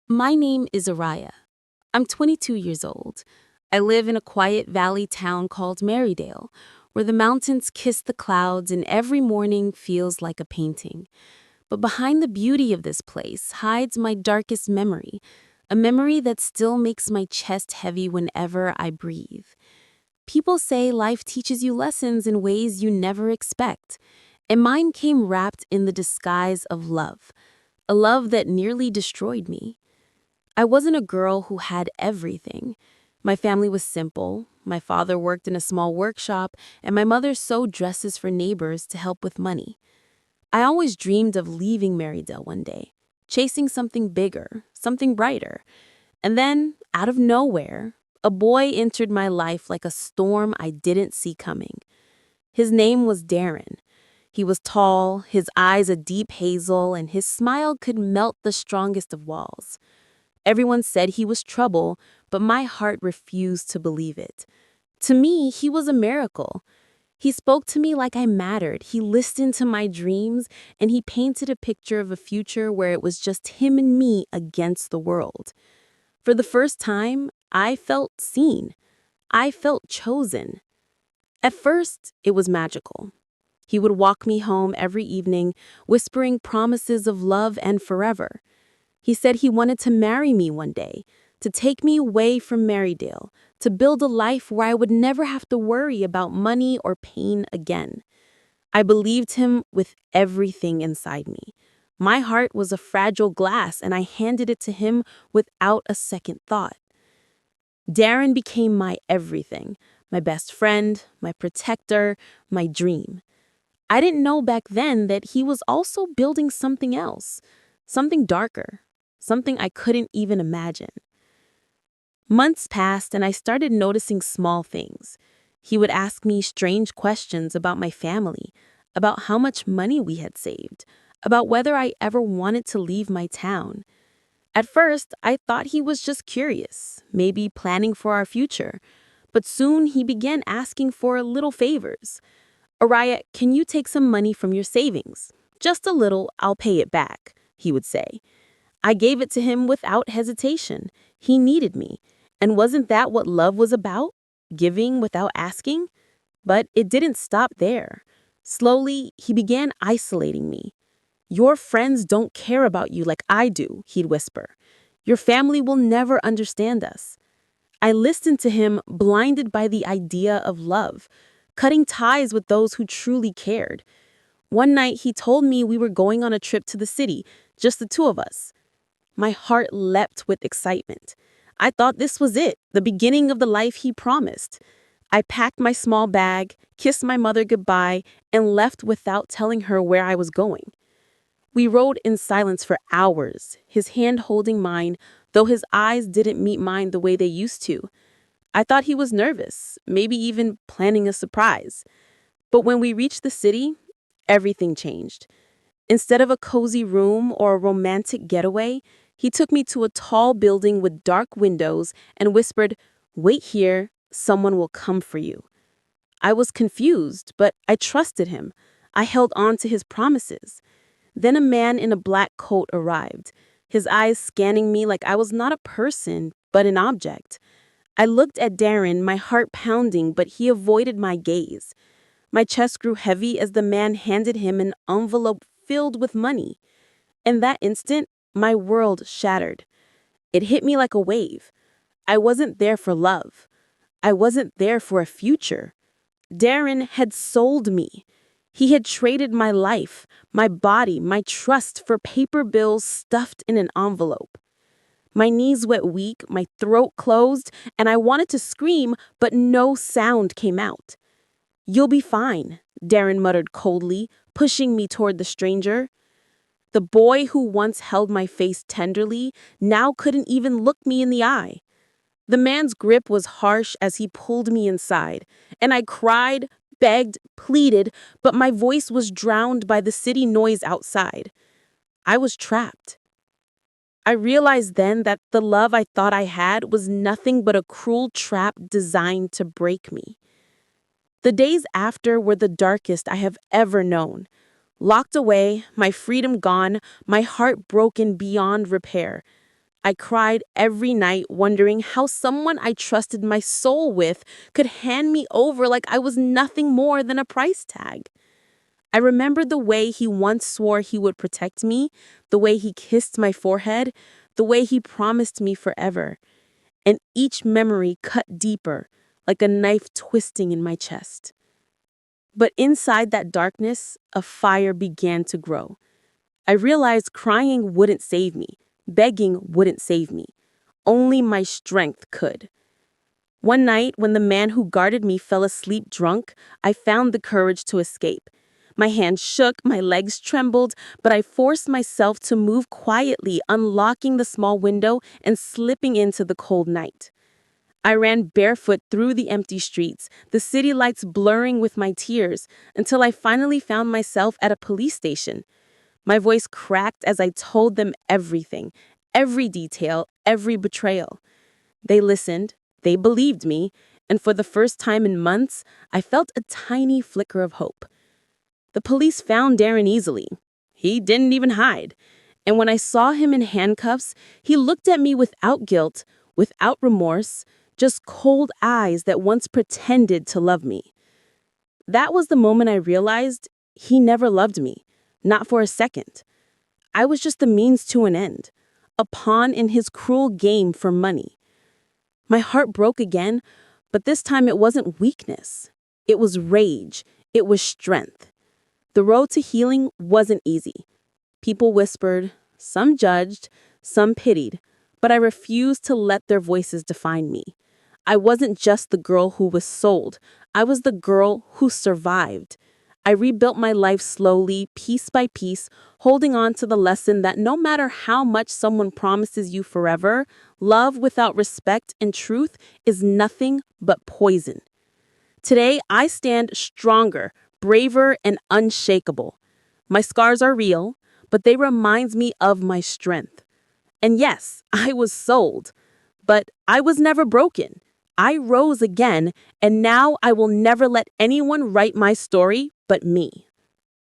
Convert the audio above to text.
My name is Araya. I'm 22 years old. I live in a quiet valley town called Marydale, where the mountains kiss the clouds and every morning feels like a painting. But behind the beauty of this place hides my darkest memory, a memory that still makes my chest heavy whenever I breathe. People say life teaches you lessons in ways you never expect, and mine came wrapped in the disguise of love, a love that nearly destroyed me. I wasn't a girl who had everything. My family was simple. My father worked in a small workshop, and my mother sewed dresses for neighbors to help with money. I always dreamed of leaving Marydale one day, chasing something bigger, something brighter. And then, out of nowhere, a boy entered my life like a storm I didn't see coming. His name was Darren. He was tall, his eyes a deep hazel, and his smile could melt the strongest of walls. Everyone said he was trouble, but my heart refused to believe it. To me, he was a miracle. He spoke to me like I mattered. He listened to my dreams, and he painted a picture of a future where it was just him and me against the world. For the first time, I felt seen. I felt chosen. At first, it was magical. He would walk me home every evening, whispering promises of love and forever. He said he wanted to marry me one day, to take me away from Marydale, to build a life where I would never have to worry about money or pain again. I believed him with everything inside me. My heart was a fragile glass, and I handed it to him without a second thought. Darren became my everything, my best friend, my protector, my dream. I didn't know back then that he was also building something else, something darker, something I couldn't even imagine. Months passed and I started noticing small things. He would ask me strange questions about my family, about how much money we had saved, about whether I ever wanted to leave my town. At first, I thought he was just curious, maybe planning for our future. But soon he began asking for little favors. "Araya, can you take some money from your savings? Just a little, I'll pay it back," he would say. I gave it to him without hesitation. He needed me. And wasn't that what love was about? Giving without asking? But it didn't stop there. Slowly, he began isolating me. "Your friends don't care about you like I do," he'd whisper. "Your family will never understand us." I listened to him, blinded by the idea of love, cutting ties with those who truly cared. One night, he told me we were going on a trip to the city, just the two of us. My heart leapt with excitement. I thought this was it, the beginning of the life he promised. I packed my small bag, kissed my mother goodbye, and left without telling her where I was going. We rode in silence for hours, his hand holding mine, though his eyes didn't meet mine the way they used to. I thought he was nervous, maybe even planning a surprise. But when we reached the city, everything changed. Instead of a cozy room or a romantic getaway, he took me to a tall building with dark windows and whispered, "Wait here, someone will come for you." I was confused, but I trusted him. I held on to his promises. Then a man in a black coat arrived, his eyes scanning me like I was not a person, but an object. I looked at Darren, my heart pounding, but he avoided my gaze. My chest grew heavy as the man handed him an envelope filled with money. In that instant, my world shattered. It hit me like a wave. I wasn't there for love. I wasn't there for a future. Darren had sold me. He had traded my life, my body, my trust for paper bills stuffed in an envelope. My knees went weak, my throat closed, and I wanted to scream, but no sound came out. "You'll be fine," Darren muttered coldly, pushing me toward the stranger. The boy who once held my face tenderly now couldn't even look me in the eye. The man's grip was harsh as he pulled me inside, and I cried, begged, pleaded, but my voice was drowned by the city noise outside. I was trapped. I realized then that the love I thought I had was nothing but a cruel trap designed to break me. The days after were the darkest I have ever known. Locked away, my freedom gone, my heart broken beyond repair. I cried every night, wondering how someone I trusted my soul with could hand me over like I was nothing more than a price tag. I remembered the way he once swore he would protect me, the way he kissed my forehead, the way he promised me forever. And each memory cut deeper, like a knife twisting in my chest. But inside that darkness, a fire began to grow. I realized crying wouldn't save me, begging wouldn't save me. Only my strength could. One night, when the man who guarded me fell asleep drunk, I found the courage to escape. My hands shook, my legs trembled, but I forced myself to move quietly, unlocking the small window and slipping into the cold night. I ran barefoot through the empty streets, the city lights blurring with my tears, until I finally found myself at a police station. My voice cracked as I told them everything, every detail, every betrayal. They listened, they believed me, and for the first time in months, I felt a tiny flicker of hope. The police found Darren easily. He didn't even hide. And when I saw him in handcuffs, he looked at me without guilt, without remorse, just cold eyes that once pretended to love me. That was the moment I realized he never loved me, not for a second. I was just the means to an end, a pawn in his cruel game for money. My heart broke again, but this time it wasn't weakness. It was rage. It was strength. The road to healing wasn't easy. People whispered, some judged, some pitied, but I refused to let their voices define me. I wasn't just the girl who was sold. I was the girl who survived. I rebuilt my life slowly, piece by piece, holding on to the lesson that no matter how much someone promises you forever, love without respect and truth is nothing but poison. Today, I stand stronger, braver, and unshakable. My scars are real, but they remind me of my strength. And yes, I was sold, but I was never broken. I rose again, and now I will never let anyone write my story but me.